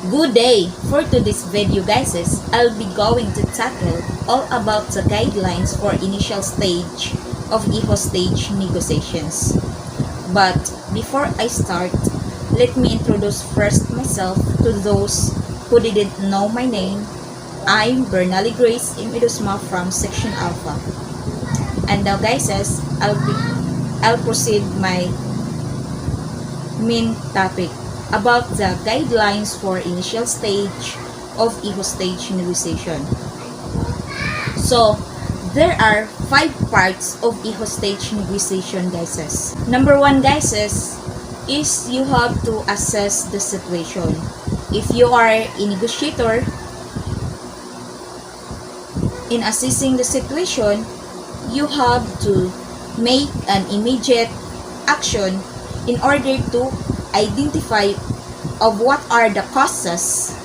Good day! For today's video guys, I'll be going to tackle all about the guidelines for initial stage of hostage negotiations. But before I start, let me introduce first myself to those who didn't know my name. I'm Bernaly Grace in Edusma from Section Alpha. And now guys, I'll proceed my main topic about the guidelines for initial stage of hostage negotiation. So, there are 5 parts of hostage negotiation guys. Number 1 guys is you have to assess the situation. If you are a negotiator, in assessing the situation, you have to make an immediate action in order to identify of what are the causes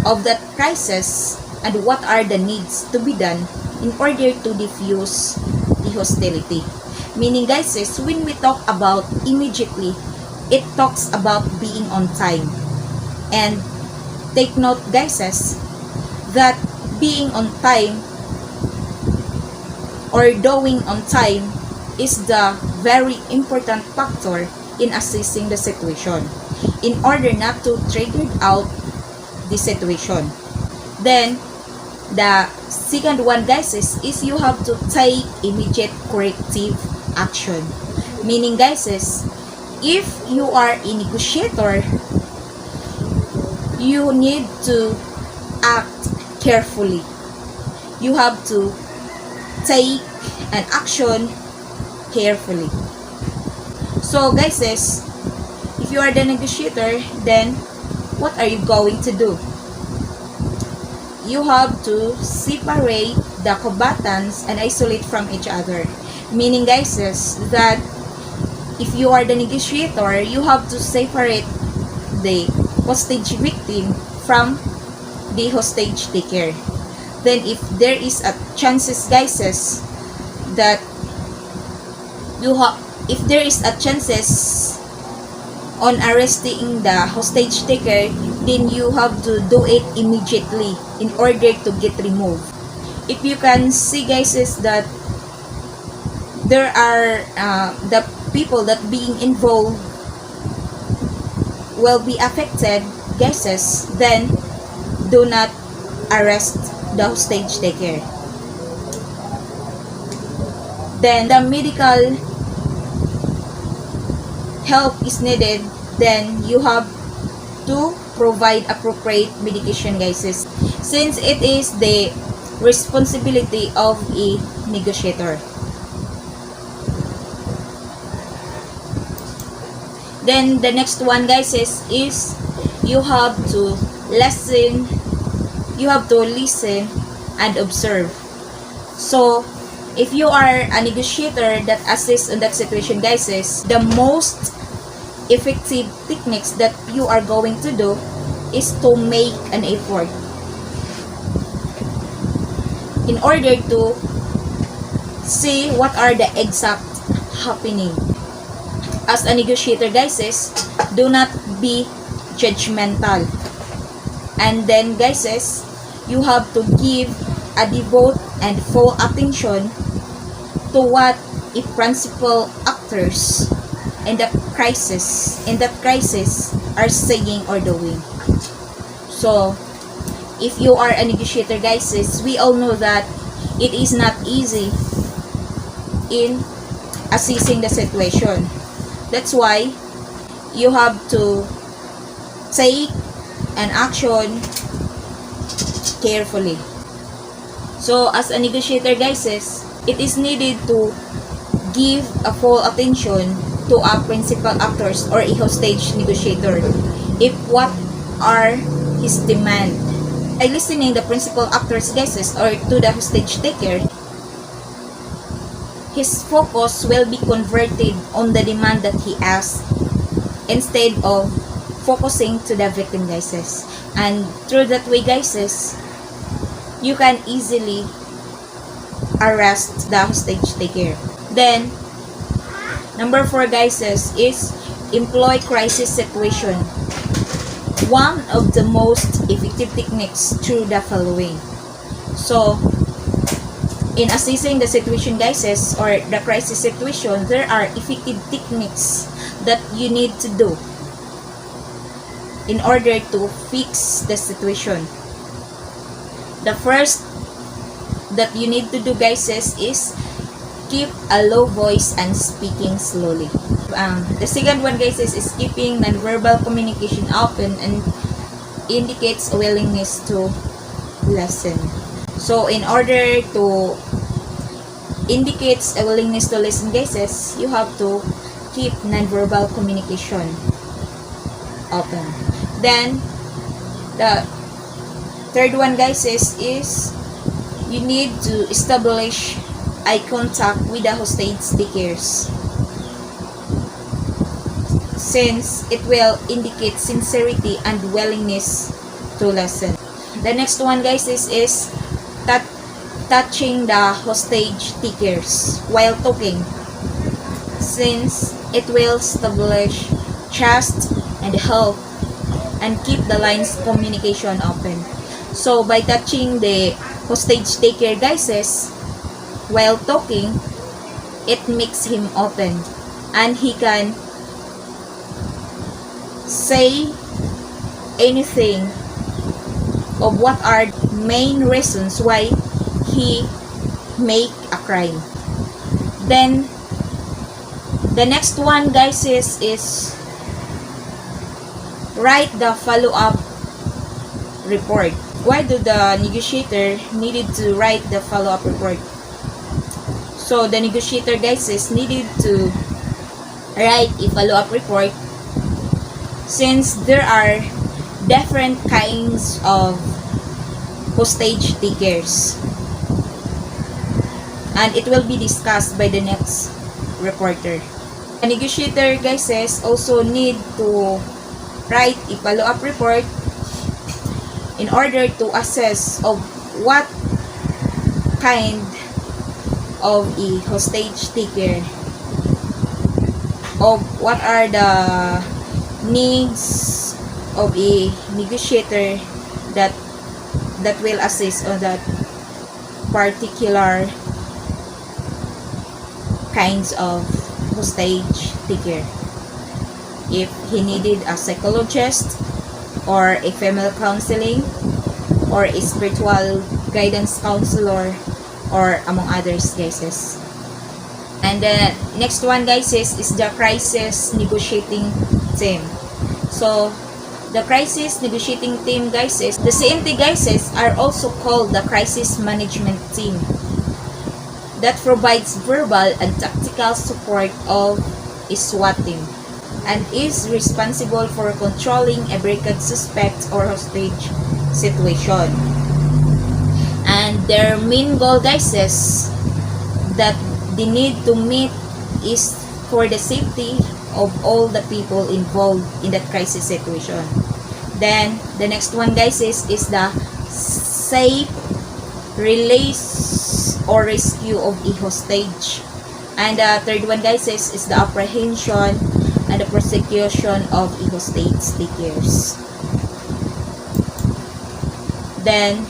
of that crisis and what are the needs to be done in order to diffuse the hostility. Meaning guys, when we talk about immediately, it talks about being on time. And take note guys, that being on time or doing on time is the very important factor in assessing the situation in order not to trigger out the situation. Then the second one guys is you have to take immediate corrective action. Meaning guys, if you are a negotiator, you need to act carefully. You have to take an action carefully. So guys, if you are the negotiator, then what are you going to do? You have to separate the combatants and isolate from each other. Meaning guys, that if you are the negotiator, you have to separate the hostage victim from the hostage taker. Then if there is a chances guys that if there is a chances on arresting the hostage taker, then you have to do it immediately in order to get removed. If you can see guys, that there are the people that being involved will be affected guys, then do not arrest the hostage taker. Then the medical help is needed, then you have to provide appropriate medication guys, since it is the responsibility of a negotiator. Then the next one guys is you have to listen and observe. So if you are a negotiator that assists in that situation guys, the most effective techniques that you are going to do is to make an effort in order to see what are the exact happening. As a negotiator guys, do not be judgmental. And then guys, you have to give a devote and full attention to what the principal actors in that crisis are saying or doing. So if you are a negotiator guys, we all know that it is not easy in assessing the situation. That's why you have to take an action carefully. So as a negotiator guys, it is needed to give a full attention to a principal actors or a hostage negotiator if what are his demand. By listening the principal actors guys or to the hostage taker, his focus will be converted on the demand that he asked instead of focusing to the victim guys. And through that way guys, you can easily arrest the hostage taker. Then number 4 guys is employ crisis situation one of the most effective techniques through the following. So, in assessing the situation, guys, or the crisis situation, there are effective techniques that you need to do in order to fix the situation. The first that you need to do, guys, is keep a low voice and speaking slowly. The second one, guys, is keeping nonverbal communication open and indicates a willingness to listen. So, in order to indicates a willingness to listen, guys, you have to keep nonverbal communication open. Then, the third one, guys, is you need to establish eye contact with the hostage takers, since it will indicate sincerity and willingness to listen. The next one, guys, is touching the hostage takers while talking, since it will establish trust and help and keep the lines communication open. So by touching the hostage taker, guys, while talking, it makes him open and he can say anything of what are main reasons why he make a crime. Then the next one, guys, is write the follow-up report. Why do the negotiator needed to write the follow-up report? So the negotiator, guys, needed to write a follow-up report, since there are different kinds of hostage takers, and it will be discussed by the next reporter. The negotiator, guys, also need to write a follow-up report in order to assess of what kind of a hostage taker, of what are the needs of a negotiator that will assist on that particular kinds of hostage taker. If he needed a psychologist, or a female counseling, or a spiritual guidance counselor, or among others, guys. And the next one, guys, is the crisis negotiating team. So the crisis negotiating team, guys, the CNT, guys, are also called the crisis management team, that provides verbal and tactical support of a SWAT team and is responsible for controlling a breakage suspect or hostage situation. And their main goal, guys, that they need to meet is for the safety of all the people involved in that crisis situation. Then the next one, guys, is the safe release or rescue of a hostage. And the third one, guys, is the apprehension and the prosecution of a hostage takers. Then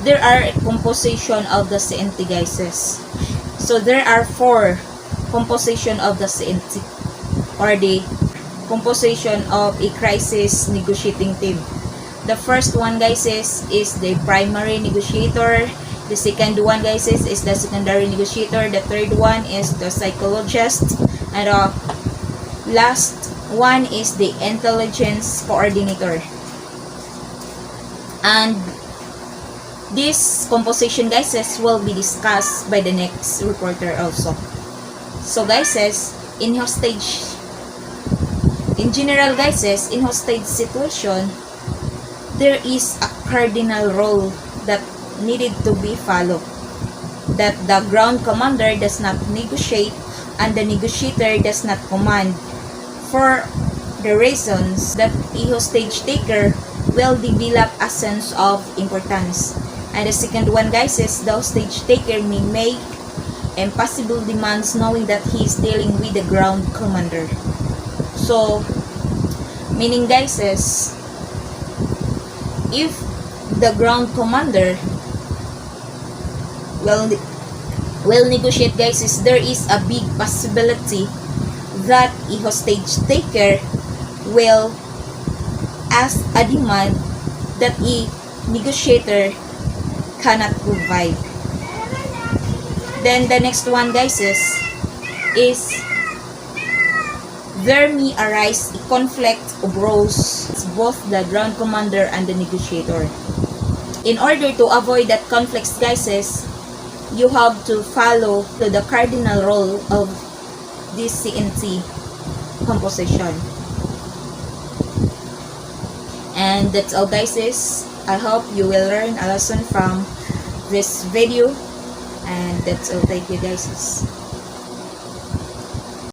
there are composition of the CNT, guys. So there are 4 composition of the CNT, or the composition of a crisis negotiating team. The first one, guys, is the primary negotiator. The second one, guys, is the secondary negotiator. The third one is the psychologist. And the last one is the intelligence coordinator. And this composition, guys, will be discussed by the next reporter also. So, guys, in general, guys, in hostage situation, there is a cardinal rule that needed to be followed, that the ground commander does not negotiate and the negotiator does not command, for the reasons that a hostage taker will develop a sense of importance. And the second one, guys, is the hostage taker may make impossible demands knowing that he is dealing with the ground commander. So Meaning guys is, if the ground commander will negotiate guys, is there is a big possibility that a hostage taker will ask a demand that a negotiator cannot provide. Then the next one guys is there may arise a conflict of roles both the ground commander and the negotiator. In order to avoid that conflict guys, you have to follow the cardinal role of this CNC composition. And that's all guys. I hope you will learn a lesson from this video, and that's all. Thank you guys.